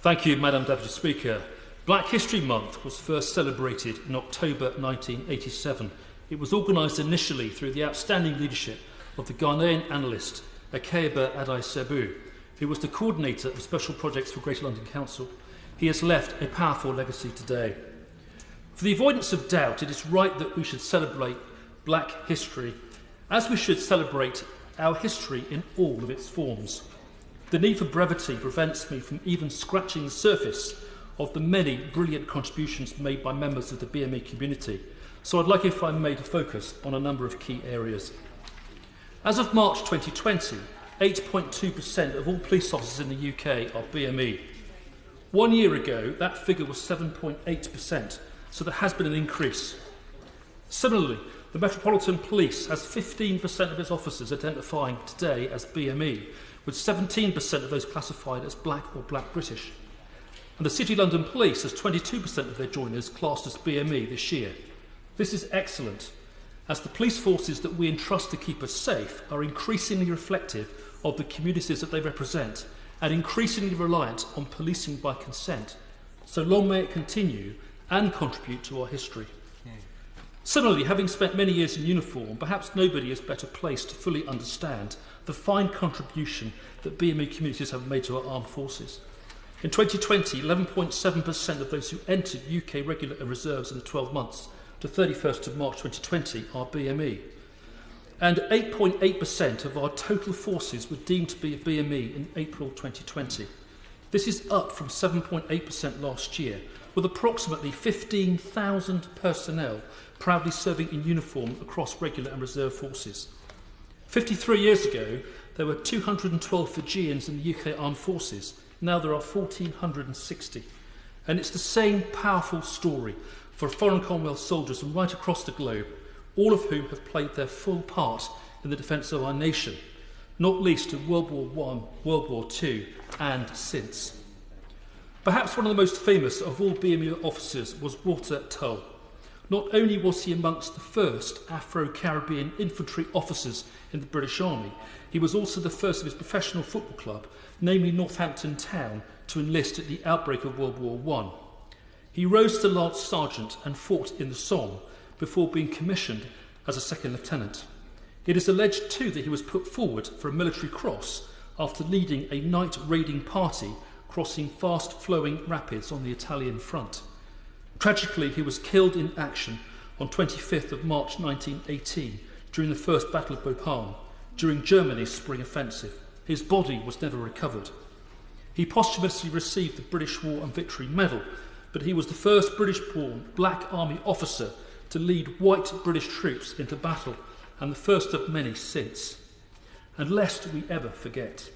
Thank you, Madam Deputy Speaker. Black History Month was first celebrated in October 1987. It was organised initially through the outstanding leadership of the Ghanaian analyst Akeba Adai-Sebu, who was the coordinator of special projects for Greater London Council. He has left a powerful legacy today. For the avoidance of doubt, it is right that we should celebrate black history, as we should celebrate our history in all of its forms. The need for brevity prevents me from even scratching the surface of the many brilliant contributions made by members of the BME community, so I'd like, if I may, to focus on a number of key areas. As of March 2020, 8.2% of all police officers in the UK are BME. 1 year ago, that figure was 7.8%, so there has been an increase. Similarly, the Metropolitan Police has 15% of its officers identifying today as BME, with 17% of those classified as black or black British. And the City of London Police has 22% of their joiners classed as BME this year. This is excellent, as the police forces that we entrust to keep us safe are increasingly reflective of the communities that they represent and increasingly reliant on policing by consent. So long may it continue and contribute to our history. Similarly, having spent many years in uniform, perhaps nobody is better placed to fully understand the fine contribution that BME communities have made to our armed forces. In 2020, 11.7% of those who entered UK regular and reserves in the 12 months to 31st of March 2020 are BME. And 8.8% of our total forces were deemed to be BME in April 2020. This is up from 7.8% last year, with approximately 15,000 personnel proudly serving in uniform across regular and reserve forces. 53 years ago, there were 212 Fijians in the UK Armed Forces. Now there are 1,460. And it's the same powerful story for foreign Commonwealth soldiers from right across the globe, all of whom have played their full part in the defence of our nation, not least in World War I, World War II, and since. Perhaps one of the most famous of all BME officers was Walter Tull. Not only was he amongst the first Afro-Caribbean infantry officers in the British Army, he was also the first of his professional football club, namely Northampton Town, to enlist at the outbreak of World War I. He rose to Lance Sergeant and fought in the Somme before being commissioned as a second lieutenant. It is alleged too that he was put forward for a military cross after leading a night raiding party crossing fast-flowing rapids on the Italian front. Tragically, he was killed in action on 25th of March 1918 during the First Battle of Bapaume, during Germany's Spring Offensive. His body was never recovered. He posthumously received the British War and Victory Medal, but he was the first British-born black army officer to lead white British troops into battle, and the first of many since. And lest we ever forget.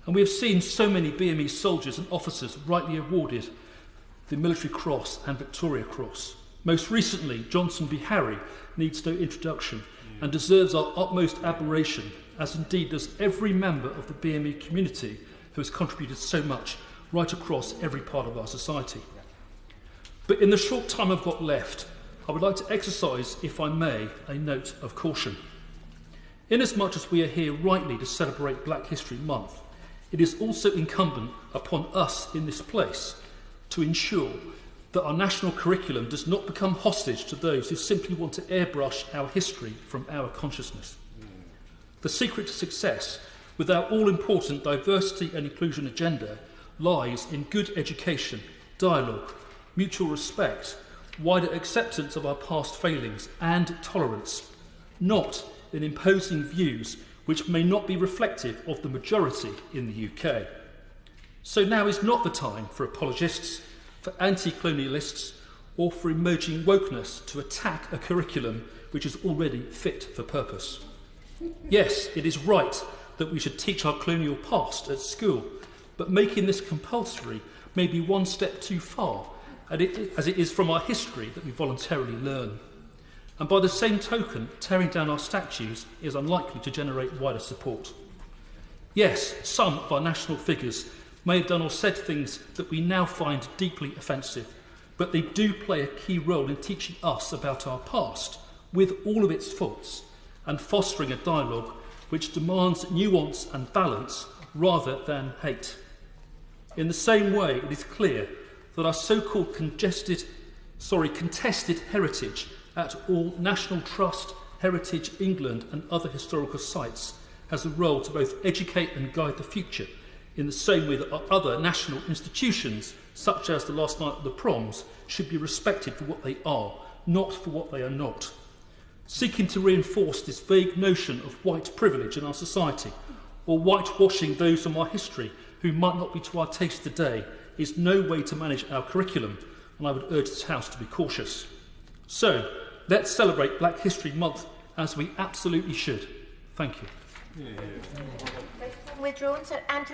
And we have seen so many BME soldiers and officers rightly awarded the Military Cross and Victoria Cross. Most recently, Johnson v Harry needs no introduction and deserves our utmost admiration, as indeed does every member of the BME community who has contributed so much right across every part of our society. But in the short time I've got left, I would like to exercise, if I may, a note of caution. Inasmuch as we are here rightly to celebrate Black History Month, it is also incumbent upon us in this place to ensure that our national curriculum does not become hostage to those who simply want to airbrush our history from our consciousness. The secret to success with our all-important diversity and inclusion agenda lies in good education, dialogue, mutual respect, wider acceptance of our past failings and tolerance, not in imposing views which may not be reflective of the majority in the UK. So now is not the time for apologists, for anti-colonialists, or for emerging wokeness to attack a curriculum which is already fit for purpose. Yes, it is right that we should teach our colonial past at school, but making this compulsory may be one step too far, as it is from our history that we voluntarily learn. And by the same token, tearing down our statues is unlikely to generate wider support. Yes, some of our national figures may have done or said things that we now find deeply offensive, but they do play a key role in teaching us about our past, with all of its faults, and fostering a dialogue which demands nuance and balance rather than hate. In the same way, it is clear that our so-called contested heritage at all National Trust, Heritage England and other historical sites has a role to both educate and guide the future, in the same way that our other national institutions, such as the last night of the proms, should be respected for what they are, not for what they are not. Seeking to reinforce this vague notion of white privilege in our society, or whitewashing those from our history who might not be to our taste today, is no way to manage our curriculum, and I would urge this House to be cautious. So, let's celebrate Black History Month as we absolutely should. Thank you. Withdrawn. So, Andrew.